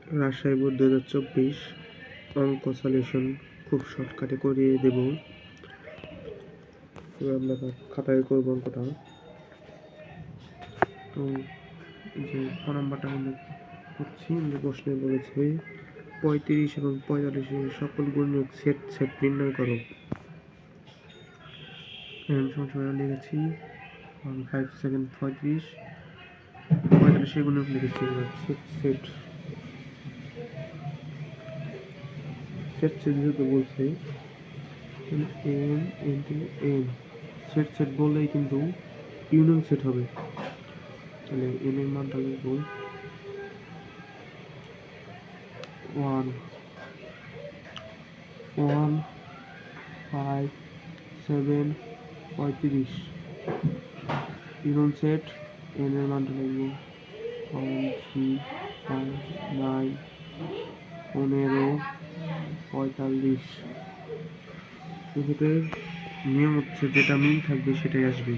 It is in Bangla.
রাজশাহী বোর্ড 2024 অঙ্ক সলিউশন খুব শর্টকাটে করিয়ে দেব। আমরা খাতায় করবো অঙ্কটা। তো যে ক নাম্বারটা কিন্তু করছি, যে প্রশ্নে বলেছে 35 এবং 45 সকল গুণনীয়ক সেট সেট নির্ণয় করো। সময় লিখেছি 5 সেকেন্ড। 45 গুণনীয়ক লিখেছি। সেট সেট সেট সেট যেহেতু বলছে M into N, set set বললেই কিন্তু ইউনিয়ন সেট হবে। তাহলে এন এর মানটা লিখব 1 1 5 7 35। ইউনিয়ন সেট এন এর মানটা লিখব 1 3 5 9 15 45। সেক্ষেত্রে নিয়ম হচ্ছে যেটা মিল থাকবে সেটাই আসবে।